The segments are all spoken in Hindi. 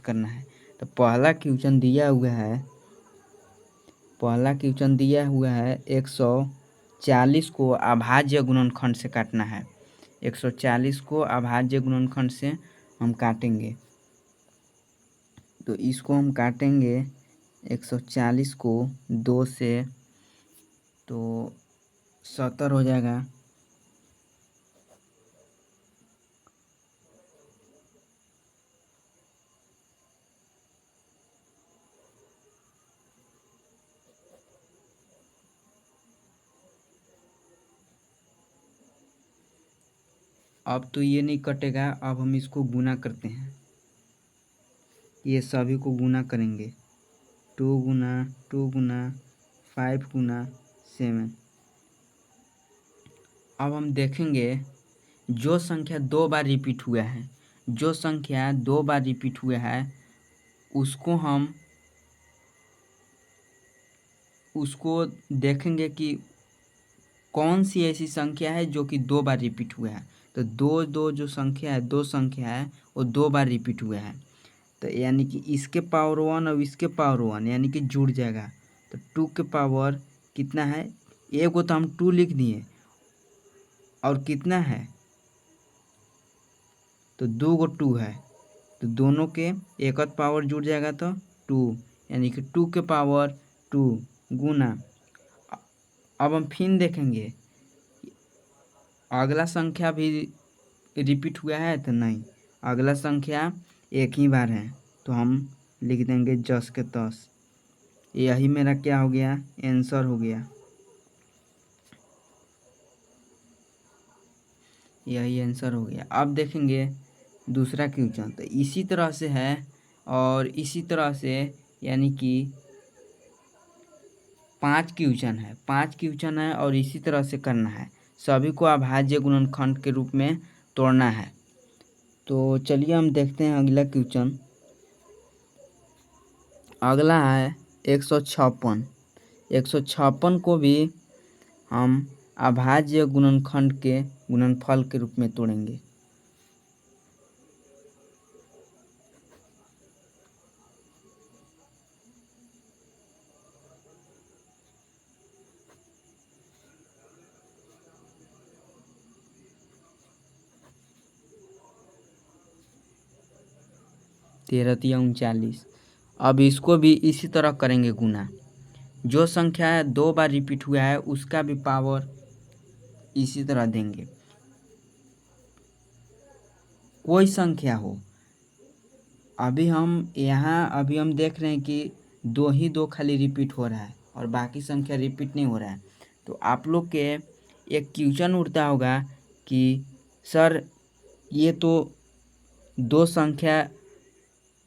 करना है। तो पहला क्वेश्चन दिया हुआ है 140 को अभाज्य गुणनखंड से काटना है। 140 को अभाज्य गुणनखंड से हम काटेंगे। तो इसको हम काटेंगे 140 को 2 से, तो 70 हो जाएगा। अब तो ये नहीं कटेगा, अब हम इसको गुना करते हैं। ये सभी को गुना करेंगे। 2 गुना 2 गुना 5 गुना 7। अब हम देखेंगे जो संख्या 2 बार रिपीट हुआ है उसको देखेंगे कि कौन सी ऐसी संख्या है जो कि 2 बार रिपीट हुआ है। तो दो संख्या है वो 2 बार रिपीट हुआ है। तो यानी कि इसके पावर 1 और इसके पावर 1 यानी कि जुड़ जाएगा। तो 2 के पावर कितना है, एक को तो हम 2 लिख दिए, और कितना है तो 2 को 2 है, तो दोनों के एक पावर जुड़ जाएगा तो 2, यानी कि 2 के पावर 2 गुना। अब हम फिर देखेंगे अगला संख्या भी रिपीट हुआ है तो नहीं, अगला संख्या एक ही बार है, तो हम लिख देंगे 10 के 10। यही मेरा क्या हो गया, आंसर हो गया। यही आंसर हो गया। अब देखेंगे दूसरा क्वेश्चन। तो इसी तरह से है और इसी तरह से, यानी कि 5 क्वेश्चन है और इसी तरह से करना है। सभी को अभाज्य गुणनखंड के रूप में तोड़ना है। तो चलिए हम देखते हैं अगला क्वेश्चन। अगला है 156। 156 को भी हम अभाज्य गुणनखंड के गुणनफल के रूप में तोड़ेंगे। तेरह 39। अब इसको भी इसी तरह करेंगे गुना। जो संख्या 2 बार रिपीट हुआ है उसका भी पावर इसी तरह देंगे। कोई संख्या हो, अभी हम देख रहे हैं कि 2 खाली रिपीट हो रहा है और बाकी संख्या रिपीट नहीं हो रहा है। तो आप लोग के एक क्वेश्चन उठता होगा कि सर ये तो 2 संख्या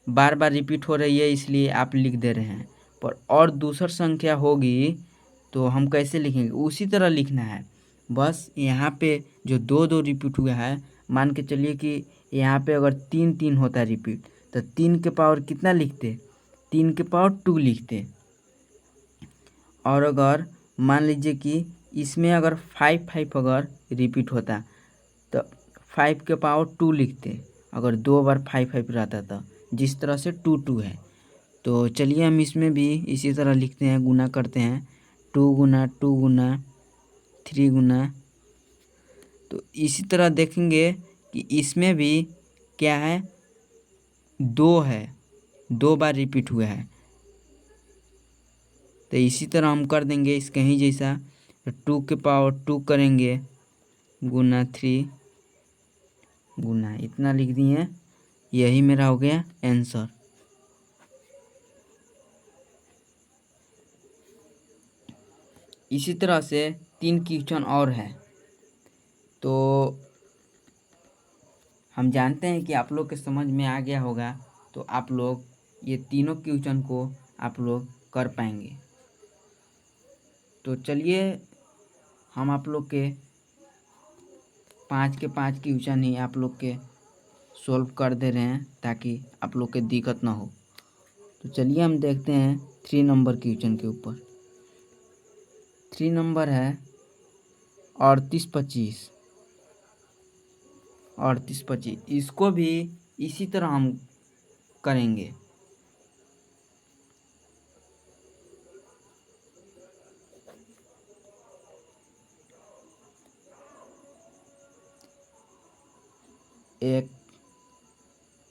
बार बार रिपीट हो रही है इसलिए आप लिख दे रहे हैं, पर और दूसरी संख्या होगी तो हम कैसे लिखेंगे, उसी तरह लिखना है। बस यहाँ पे जो 2 रिपीट हुआ है, मान के चलिए कि यहाँ पे अगर 3 होता रिपीट, तो 3 के पावर कितना लिखते, 3 के पावर 2 लिखते। और अगर मान लीजिए कि इसमें अगर 5 अगर रिपीट होता तो 5 के पावर 2 लिखते, अगर 2 बार 5 रहता तो, जिस तरह से 2 है। तो चलिए हम इसमें भी इसी तरह लिखते हैं, गुना करते हैं। 2 गुना 2 गुना 3 गुना। तो इसी तरह देखेंगे कि इसमें भी क्या है, 2 है, 2 बार रिपीट हुआ है। तो इसी तरह हम कर देंगे इसके ही जैसा। 2 के पावर 2 करेंगे गुना 3 गुना, इतना लिख दिए। यही मेरा हो गया आंसर। इसी तरह से 3 क्वेश्चन और है। तो हम जानते हैं कि आप लोग के समझ में आ गया होगा, तो आप लोग ये तीनों क्वेश्चन को आप लोग कर पाएंगे। तो चलिए हम आप लोग के 5 के 5 क्वेश्चन ही आप लोग के सॉल्व कर दे रहे हैं ताकि आप लोग के दिक्कत ना हो। तो चलिए हम देखते हैं 3 नंबर क्वेश्चन के ऊपर। 3 नंबर है 38 25। इसको भी इसी तरह हम करेंगे। एक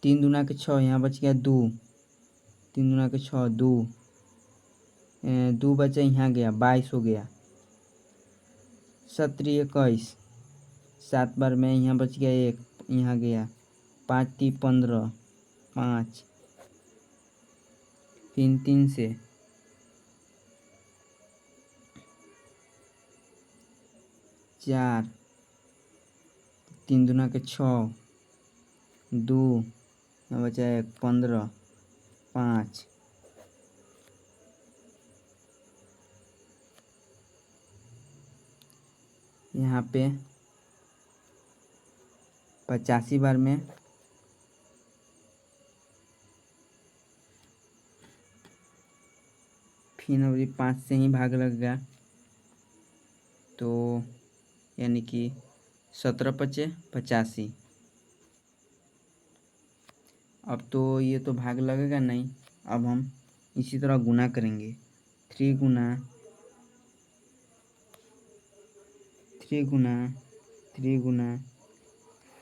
3 दूना के 6, यहाँ बच गया 2, 3 दूना के 6, 2, 2 बचे, यहाँ गया 22 हो गया, 17 21, 7 बार में यहाँ बच गया 1, यहाँ गया 5 3 15, 5 3 3 से 4, 3 दूना के 6, 2, यहाँ बचा 1, 15, 5, यहाँ पे 85 बार में फिर अभी 5 से ही भाग लगेगा, तो यानी कि 17 पचे 85। अब तो ये तो भाग लगेगा नहीं, अब हम इसी तरह गुना करेंगे। 3 गुना 3 गुना 3 गुना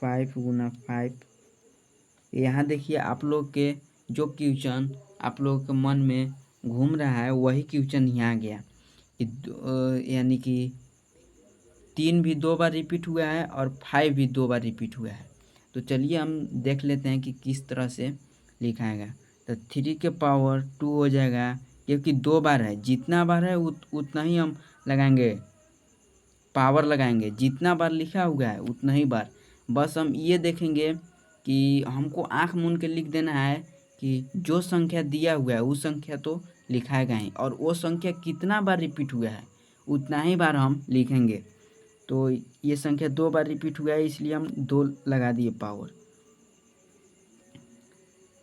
5 गुना 5। यहाँ देखिए आप लोग के जो क्वेश्चन आप लोग के मन में घूम रहा है वही क्वेश्चन यहाँ गया। यानी कि 3 भी 2 बार रिपीट हुआ है और 5 भी 2 बार रिपीट हुआ है। तो चलिए हम देख लेते हैं कि किस तरह से लिखाएगा। तो 3 के पावर 2 हो जाएगा, क्योंकि 2 बार है, जितना बार है उतना ही हम लगाएंगे, पावर लगाएंगे। जितना बार लिखा हुआ है उतना ही बार, बस हम ये देखेंगे कि हमको आँख मूंद के लिख देना है कि जो संख्या दिया हुआ है उस संख्या तो लिखाएगा ही, और वो संख्या कितना बार रिपीट हुआ है उतना ही बार हम लिखेंगे। तो ये संख्या 2 बार रिपीट हुआ है, इसलिए हम 2 लगा दिए पावर।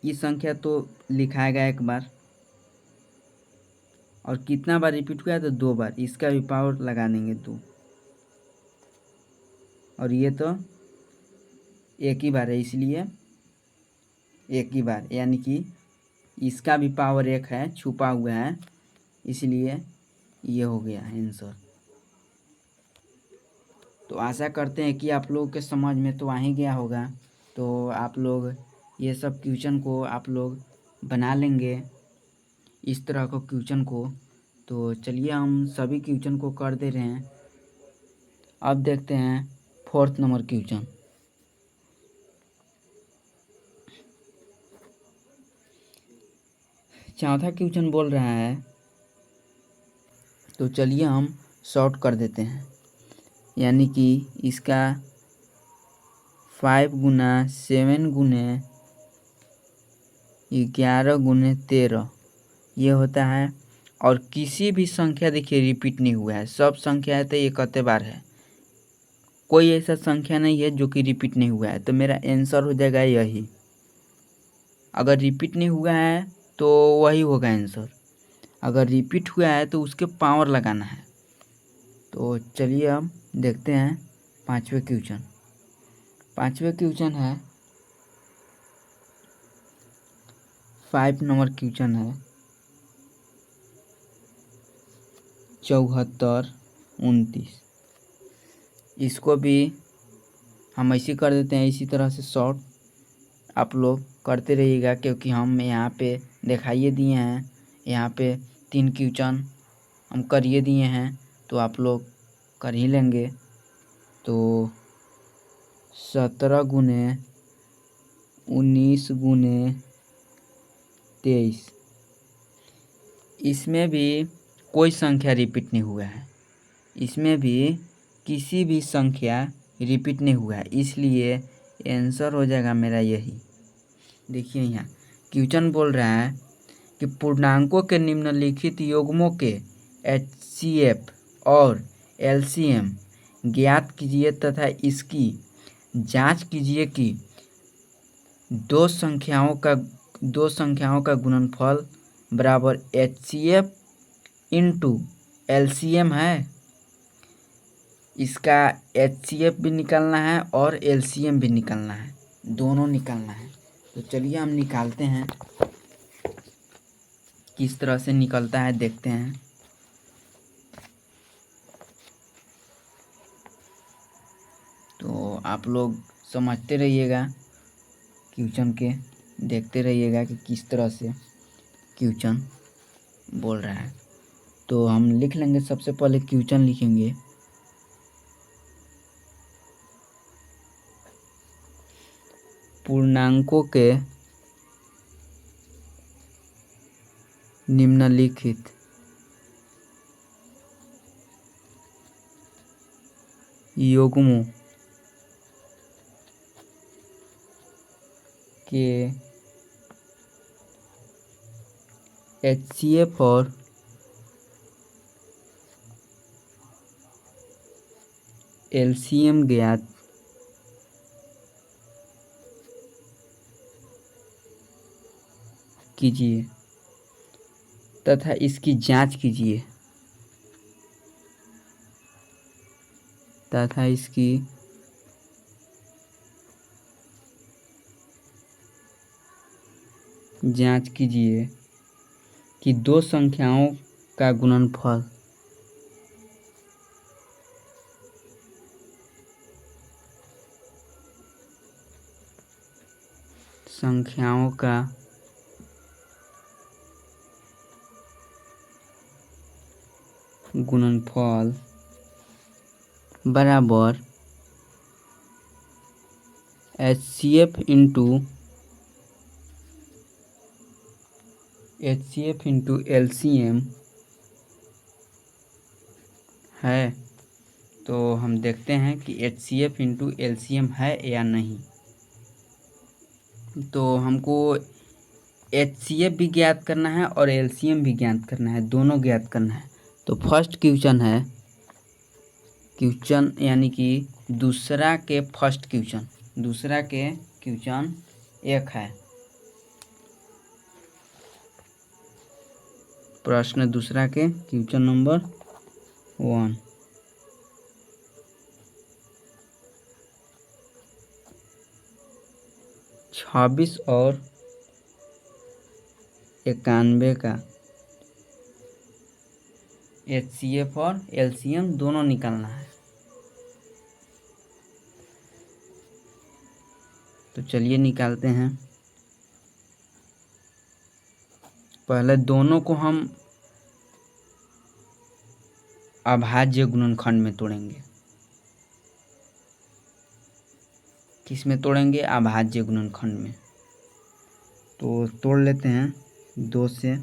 ये संख्या तो लिखाएगा 1 बार, और कितना बार रिपीट हुआ है तो 2 बार, इसका भी पावर लगा देंगे 2। और ये तो 1 ही बार है, इसलिए 1 ही बार, यानी कि इसका भी पावर 1 है, छुपा हुआ है, इसलिए ये हो गया आंसर। तो आशा करते हैं कि आप लोगों के समझ में तो आ ही गया होगा। तो आप लोग ये सब क्वेश्चन को आप लोग बना लेंगे, इस तरह का क्वेश्चन को। तो चलिए हम सभी क्वेश्चन को कर दे रहे हैं। अब देखते हैं 4th नंबर क्वेश्चन। चौथा क्वेश्चन बोल रहा है, तो चलिए हम शॉर्ट कर देते हैं, यानी कि इसका 5 गुना 7 गुने 11 गुने 13 ये होता है। और किसी भी संख्या देखिए रिपीट नहीं हुआ है, सब संख्या है तो इकट्ठे बार है, कोई ऐसा संख्या नहीं है जो कि रिपीट नहीं हुआ है। तो मेरा आंसर हो जाएगा यही। अगर रिपीट नहीं हुआ है तो वही होगा आंसर, अगर रिपीट हुआ है तो उसके पावर लगाना है। तो चलिए हम देखते हैं 5वें क्वेश्चन। 5वें क्वेश्चन है, 5 नंबर क्वेश्चन है 74 29। इसको भी हम ऐसे कर देते हैं, इसी तरह से शॉर्ट आप लोग करते रहिएगा, क्योंकि हम यहाँ पे दिखाइए दिए हैं, यहाँ पे 3 क्वेश्चन हम करिए दिए हैं, तो आप लोग कर ही लेंगे। तो 17 गुने 19 गुने 23, इसमें भी कोई संख्या रिपीट नहीं हुआ है, इसमें भी किसी भी संख्या रिपीट नहीं हुआ है, इसलिए आंसर हो जाएगा मेरा यही। देखिए यहाँ क्वेश्चन बोल रहा है कि पूर्णांकों के निम्नलिखित युग्मों के HCF और LCM ज्ञात कीजिए तथा इसकी जांच कीजिए कि दो संख्याओं का गुणनफल बराबर HCF इंटू LCM है। इसका HCF भी निकालना है और LCM भी निकालना है, दोनों निकालना है। तो चलिए हम निकालते हैं, किस तरह से निकलता है देखते हैं। तो आप लोग समझते रहिएगा क्वेश्चन के, देखते रहिएगा कि किस तरह से क्वेश्चन बोल रहा है। तो हम लिख लेंगे, सबसे पहले क्वेश्चन लिखेंगे। पूर्णांकों के निम्नलिखित युग्मों के HCF और LCM ज्ञात कीजिए तथा इसकी जांच कीजिए तथा इसकी जांच कीजिए कि दो संख्याओं का गुणनफल संख्याओं का गुणनफल बराबर HCF इंटू LCM है। तो हम देखते हैं कि HCF इंटू LCM है या नहीं। तो हमको HCF भी ज्ञात करना है और LCM भी ज्ञात करना है, दोनों ज्ञात करना है। तो फर्स्ट क्वेश्चन है, क्वेश्चन यानी कि दूसरा के क्वेश्चन एक है। प्रश्न दूसरा के क्वेश्चन नंबर 1। छब्बीस और 91 का HCF और LCM दोनों निकालना है। तो चलिए निकालते हैं। पहले दोनों को हम अभाज्य गुणनखंड में तोड़ेंगे। किस में तोड़ेंगे? अभाज्य गुणनखंड में। तो तोड़ लेते हैं 2 से।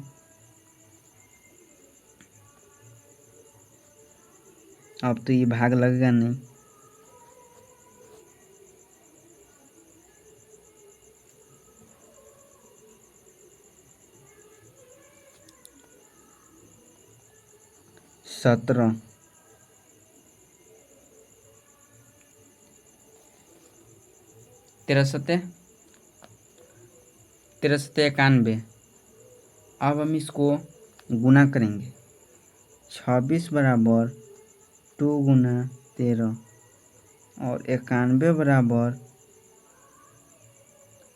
अब तो ये भाग लगेगा नहीं। सत्रह 13 91। अब हम इसको गुना करेंगे। 26 बराबर 2 गुना 13 और 91 बराबर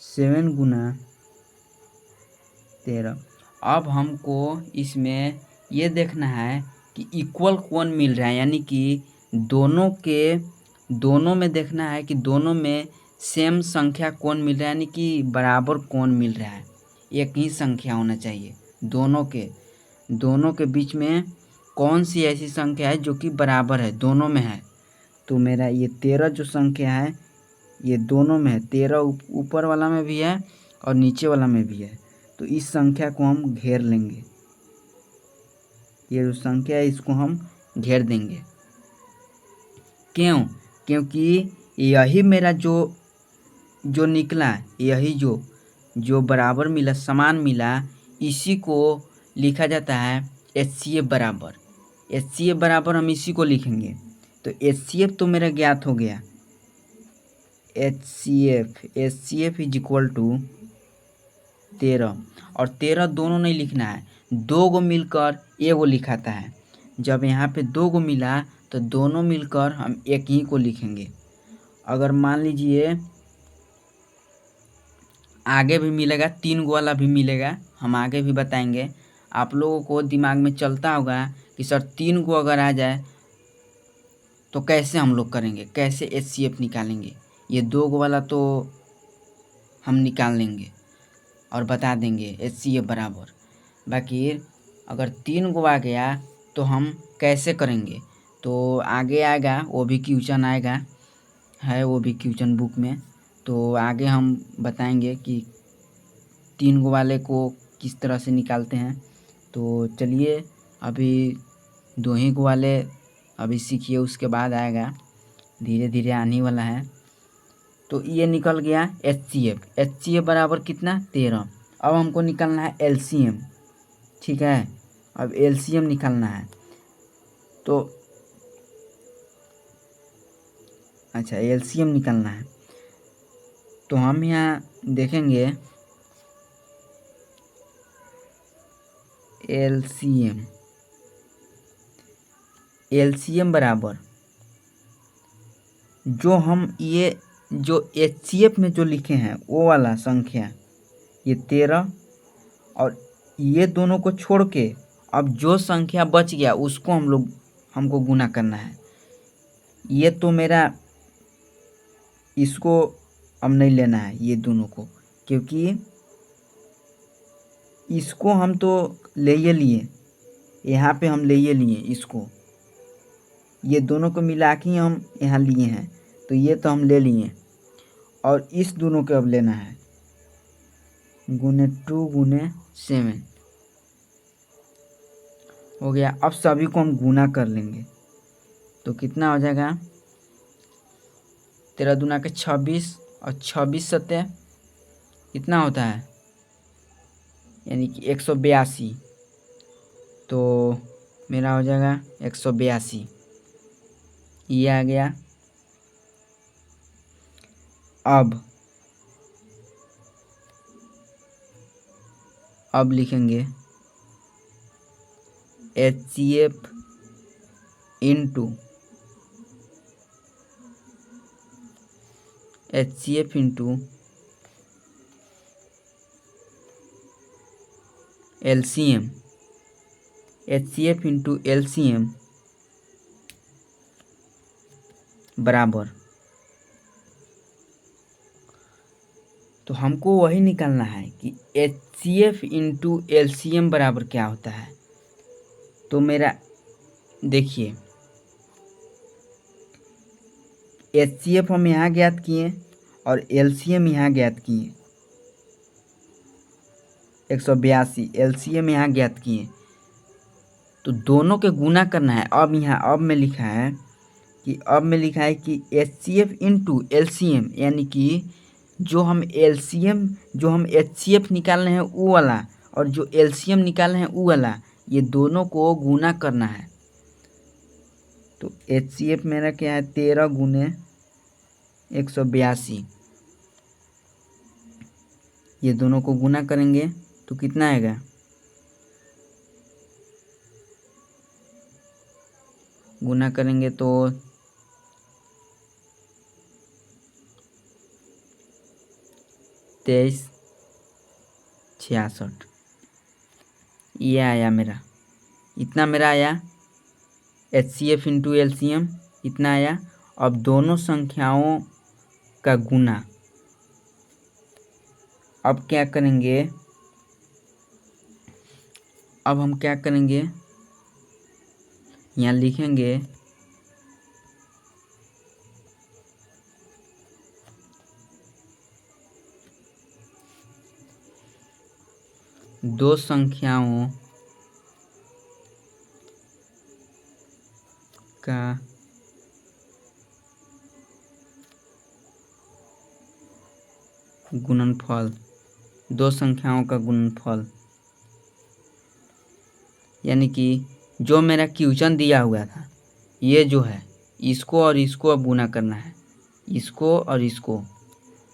7 गुना 13। अब हमको इसमें ये देखना है कि इक्वल कौन मिल रहा है, यानी कि दोनों में देखना है कि दोनों में सेम संख्या कौन मिल रहा है, यानी कि बराबर कौन मिल रहा है। एक ही संख्या होना चाहिए दोनों के बीच में। कौन सी ऐसी संख्या है जो कि बराबर है, दोनों में है। तो मेरा ये 13 जो संख्या है ये दोनों में है। 13 ऊपर वाला में भी है और नीचे वाला में भी है। तो इस संख्या को हम घेर लेंगे। ये जो संख्या है इसको हम घेर देंगे। क्यों? क्योंकि यही मेरा जो निकला, यही जो बराबर मिला, समान मिला, इसी को लिखा जाता है HCF बराबर। HCF बराबर हम इसी को लिखेंगे। तो HCF तो मेरा ज्ञात हो गया। HCF इज इक्वल टू 13 और 13 दोनों नहीं लिखना है, 2 को मिलकर एगो लिखाता है। जब यहाँ पे 2 को मिला तो दोनों मिलकर हम एक ही को लिखेंगे। अगर मान लीजिए आगे भी मिलेगा, 3 गो वाला भी मिलेगा, हम आगे भी बताएंगे। आप लोगों को दिमाग में चलता होगा कि सर 3 गो अगर आ जाए तो कैसे हम लोग करेंगे, कैसे HCF निकालेंगे। ये 2 गो वाला तो हम निकाल लेंगे और बता देंगे HCF बराबर। बाकी अगर 3 गो आ गया तो हम कैसे करेंगे, तो आगे आएगा, वो भी क्वेश्चन आएगा, है वो भी क्वेश्चन बुक में। तो आगे हम बताएंगे कि 3 गो वाले को किस तरह से निकालते हैं। तो चलिए अभी 2 ही गो वाले अभी सीखिए, उसके बाद आएगा, धीरे धीरे आने वाला है। तो ये निकल गया HCF बराबर कितना 13। अब हमको निकालना है LCM, ठीक है। अब LCM निकालना है तो अच्छा LCM निकालना है तो हम यहाँ देखेंगे LCM बराबर जो हम ये जो HCF में जो लिखे हैं वो वाला संख्या ये 13, और ये दोनों को छोड़ के अब जो संख्या बच गया उसको हमको गुना करना है। ये तो मेरा इसको अब नहीं लेना है ये दोनों को, क्योंकि इसको हम तो ले ही लिए, यहाँ पे हम ले ही लिए इसको, ये दोनों को मिला के ही हम यहाँ लिए हैं, तो ये तो हम ले लिए। और इस दोनों को अब लेना है गुने 2 गुने 7 हो गया। अब सभी को हम गुना कर लेंगे तो कितना हो जाएगा 13 दूना के 26 और 26 सत्ते कितना होता है, यानी कि 182। तो मेरा हो जाएगा 182, ये आ गया। अब लिखेंगे HCF into LCM, HCF into LCM बराबर, तो हमको वही निकालना है कि HCF इंटू LCM बराबर क्या होता है। तो मेरा देखिए HCF हम यहाँ ज्ञात किए और LCM यहाँ ज्ञात किए, 182 LCM यहाँ ज्ञात किए, तो दोनों के गुना करना है। अब में लिखा है कि HCF इंटू LCM, यानी कि जो हम HCF निकालने हैं वो वाला और जो LCM निकालने हैं वो वाला, ये दोनों को गुना करना है। तो HCF मेरा क्या है 13 गुने 182, ये दोनों को गुना करेंगे तो कितना आएगा, गुना करेंगे तो 2366, ये आया मेरा, इतना मेरा आया HCF इंटू LCM इतना आया। अब दोनों संख्याओं का गुना, अब हम क्या करेंगे, यहाँ लिखेंगे दो संख्याओं का गुणनफल, दो संख्याओं का गुणनफल, यानी कि जो मेरा क्वेश्चन दिया हुआ था ये जो है इसको और इसको अब गुना करना है, इसको और इसको,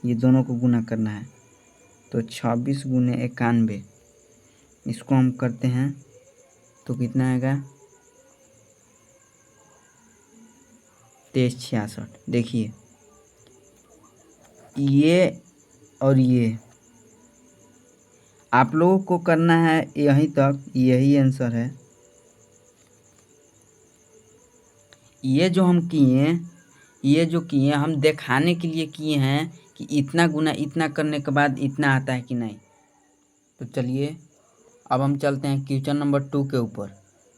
ये दोनों को गुना करना है। तो 26 गुने 91 इसको हम करते हैं तो कितना आएगा 2366। देखिए ये और ये आप लोगों को करना है यहीं तक, यही आंसर है। ये जो हम किए, ये जो किए हम दिखाने के लिए किए हैं कि इतना गुना इतना करने के बाद इतना आता है कि नहीं। तो चलिए अब हम चलते हैं क्वेश्चन नंबर 2 के ऊपर।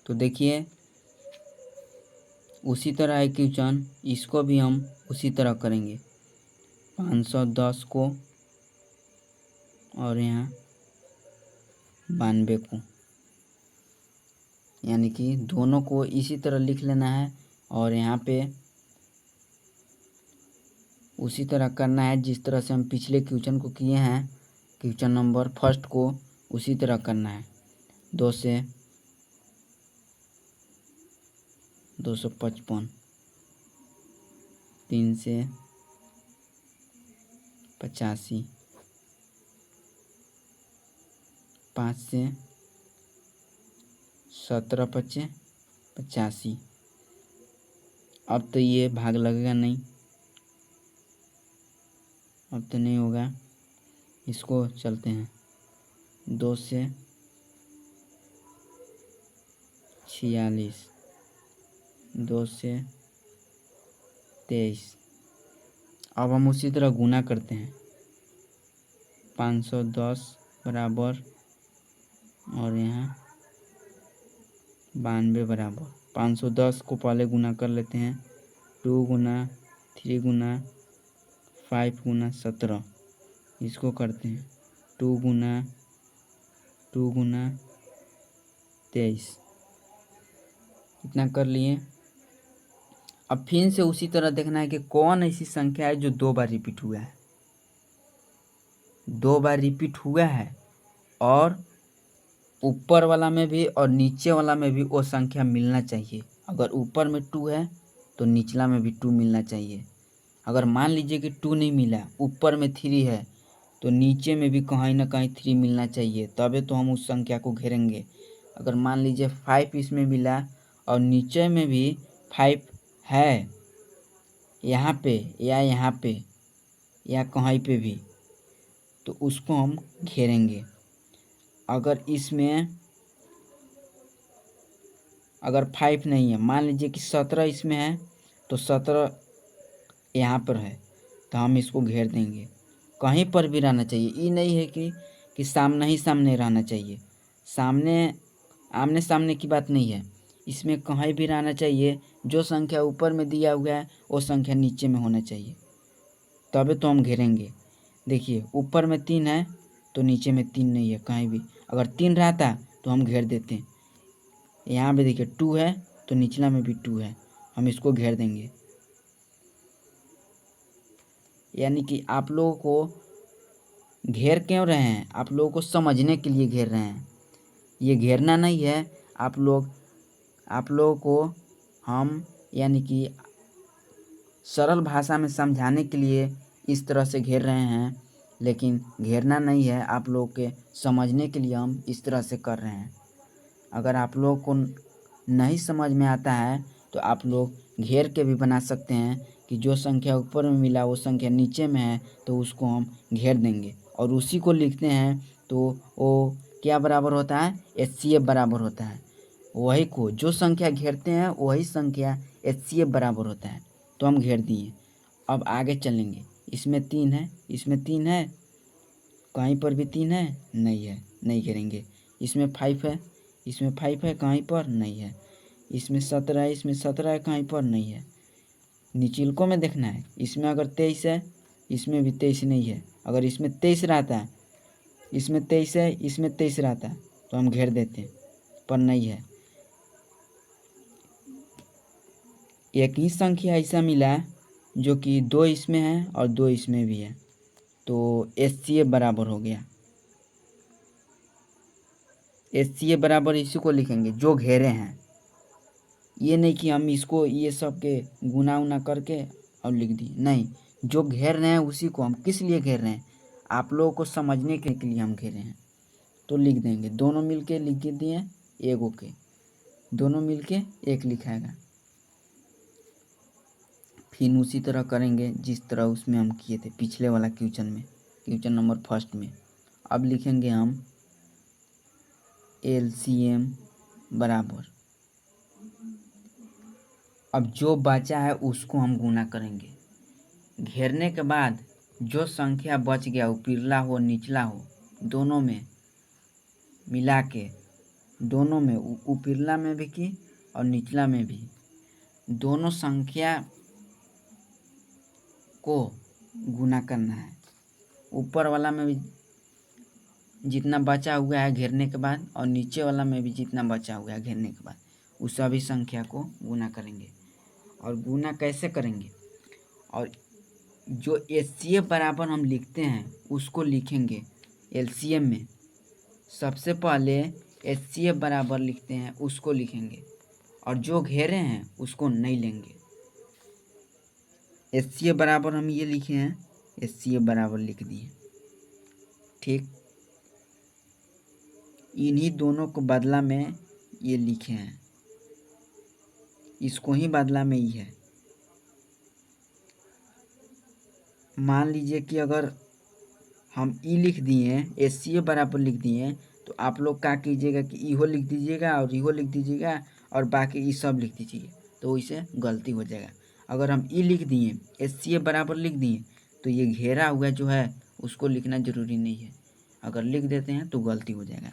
तो देखिए उसी तरह है क्वेश्चन, इसको भी हम उसी तरह करेंगे। 510 को और यहाँ 92 को, यानी कि दोनों को इसी तरह लिख लेना है और यहाँ पे उसी तरह करना है जिस तरह से हम पिछले क्वेश्चन को किए हैं। क्वेश्चन नंबर फर्स्ट को उसी तरह करना है। 2 से 255, 3 से 85, 5 से 17 पच्चे 85। अब तो ये भाग लगेगा नहीं, अब तो नहीं होगा। इसको चलते हैं 2 से 46, 2 से 23। अब हम उसी तरह गुना करते हैं। 510 बराबर और यहाँ 92 बराबर। 510 को पहले गुना कर लेते हैं। 2 गुना 3 गुना 5 गुना 17, इसको करते हैं 2 गुना 23। इतना कर लिए। अब फिर से उसी तरह देखना है कि कौन ऐसी संख्या है जो 2 बार रिपीट हुआ है। 2 बार रिपीट हुआ है और ऊपर वाला में भी और नीचे वाला में भी वो संख्या मिलना चाहिए। अगर ऊपर में 2 है तो निचला में भी 2 मिलना चाहिए। अगर मान लीजिए कि 2 नहीं मिला, ऊपर में 3 है, तो नीचे में भी कहीं ना कहीं 3 मिलना चाहिए, तभी तो हम उस संख्या को घेरेंगे। अगर मान लीजिए 5 इसमें मिला और नीचे में भी 5 है, यहाँ पे या यहाँ पे या कहीं पे भी, तो उसको हम घेरेंगे। अगर इसमें अगर 5 नहीं है, मान लीजिए कि 17 इसमें है, तो 17 यहाँ पर है, तो हम इसको घेर देंगे। कहीं पर भी रहना चाहिए, ये नहीं है कि सामने ही सामने रहना चाहिए। सामने आमने सामने की बात नहीं है, इसमें कहीं भी रहना चाहिए। जो संख्या ऊपर में दिया हुआ है वो संख्या नीचे में होना चाहिए, तभी तो हम घेरेंगे। देखिए ऊपर में 3 है तो नीचे में 3 नहीं है कहीं भी। अगर 3 रहता तो हम घेर देते। यहाँ पे देखिए 2 है तो निचला में भी 2 है, हम इसको घेर देंगे। यानी कि आप लोगों को घेर क्यों रहे हैं, आप लोगों को समझने के लिए घेर रहे हैं। ये घेरना नहीं है, आप लोगों को हम यानी कि सरल भाषा में समझाने के लिए इस तरह से घेर रहे हैं, लेकिन घेरना नहीं है, आप लोगों के समझने के लिए हम इस तरह से कर रहे हैं। अगर आप लोगों को नहीं समझ में आता है तो आप लोग घेर के भी बना सकते हैं कि जो संख्या ऊपर में मिला वो संख्या नीचे में है, तो उसको हम घेर देंगे और उसी को लिखते हैं। तो वो क्या बराबर होता है, HCF बराबर होता है। वही को जो संख्या घेरते हैं वही संख्या HCF बराबर होता है, तो हम घेर दिए। अब आगे चलेंगे। इसमें 3 है, इसमें 3 है, कहीं पर भी 3 है नहीं है, नहीं घेरेंगे। इसमें 5 है, इसमें 5 है, कहीं पर नहीं है। इसमें 17 है, इसमें 17 है, कहीं पर नहीं है। निचलकों में देखना है, इसमें अगर 23 है, इसमें भी 23 नहीं है। अगर इसमें 23 रहता है, इसमें 23 है, इसमें 23 रहता है, तो हम घेर देते हैं, पर नहीं है। एक ही संख्या ऐसा मिला जो कि 2 इसमें है और 2 इसमें भी है, तो HCF बराबर हो गया। HCF बराबर इसी को लिखेंगे जो घेरे हैं। ये नहीं कि हम इसको ये सब के गुना उना करके और लिख दी, नहीं। जो घेर रहे हैं उसी को हम किस लिए घेर रहे हैं, आप लोगों को समझने के लिए हम घेरे हैं, तो लिख देंगे। दोनों मिलके लिख दिए एक ओके, दोनों मिलके एक लिखाएगा। फिर उसी तरह करेंगे जिस तरह उसमें हम किए थे पिछले वाला क्वेश्चन में, क्वेश्चन नंबर फर्स्ट में। अब लिखेंगे हम LCM बराबर, अब जो बचा है उसको हम गुना करेंगे। घेरने के बाद जो संख्या बच गया, ऊपरला हो निचला हो, दोनों में मिला के, दोनों में ऊपरला में भी की और निचला में भी, दोनों संख्या को गुना करना है। ऊपर वाला में भी जितना बचा हुआ है घेरने के बाद और नीचे वाला में भी जितना बचा हुआ है घेरने के बाद, उस सभी संख्या को गुना करेंगे। और गुना कैसे करेंगे, और जो HCF बराबर हम लिखते हैं उसको लिखेंगे LCM में। सबसे पहले HCF बराबर लिखते हैं उसको लिखेंगे, और जो घेरे हैं उसको नहीं लेंगे। HCF बराबर हम ये लिखे हैं, HCF बराबर लिख दिए। ठीक, इन्हीं दोनों को बदला में ये लिखे हैं, इसको ही बदला में ही है। मान लीजिए कि अगर हम ई लिख दिए, HCF बराबर लिख दिए, तो आप लोग क्या कीजिएगा कि इहो लिख दीजिएगा और इहो लिख दीजिएगा और बाकी ई सब लिख दीजिए, तो इससे गलती हो जाएगा। अगर हम ई लिख दिए, HCF बराबर लिख दिए, तो ये घेरा हुआ जो है उसको लिखना ज़रूरी नहीं है। अगर लिख देते हैं तो गलती हो जाएगा।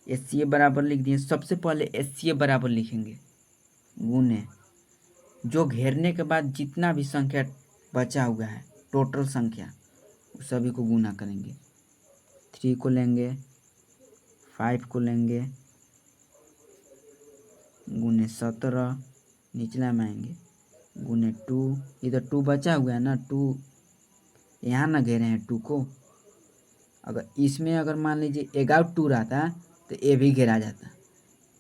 HCF बराबर लिख दिए, सबसे पहले HCF बराबर लिखेंगे, गुने जो घेरने के बाद जितना भी संख्या बचा हुआ है, टोटल संख्या, उस सभी को गुना करेंगे। 3 को लेंगे, 5 को लेंगे, गुने 17, निचला में आएंगे, गुने 2, इधर 2 बचा हुआ है ना, 2 यहाँ ना घेरे हैं 2 को। अगर इसमें अगर मान लीजिए 2 रहता तो ये भी घेरा जाता।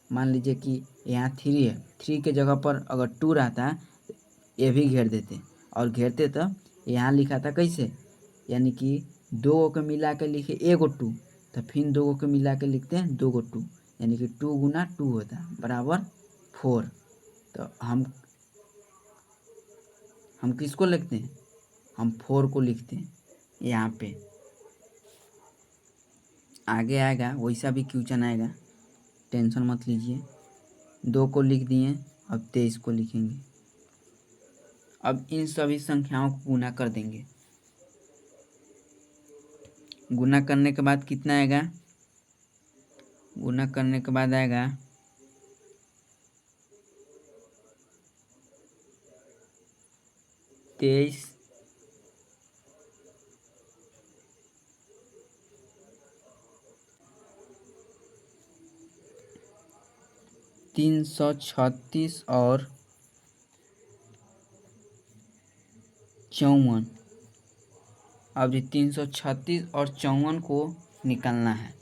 मान लीजिए कि यहाँ 3 है, 3 के जगह पर अगर 2 रहता तो ये भी घेर देते, और घेरते तो यहाँ लिखा था कैसे, यानी कि 2 को मिला के लिखे 1 2, तो फिर 2 को मिला के लिखते हैं 2 2, यानी कि 2 गुना 2 होता है बराबर 4। तो हम किसको लिखते हैं, हम 4 को लिखते हैं यहाँ पे। आगे आएगा वैसा भी क्वेश्चन आएगा, टेंशन मत लीजिए। 2 को लिख दिए, अब 23 को लिखेंगे। अब इन सभी संख्याओं को गुना कर देंगे। गुना करने के बाद कितना आएगा, गुना करने के बाद आएगा 23 336 और 54। अब ये 336 और 54 को निकालना है।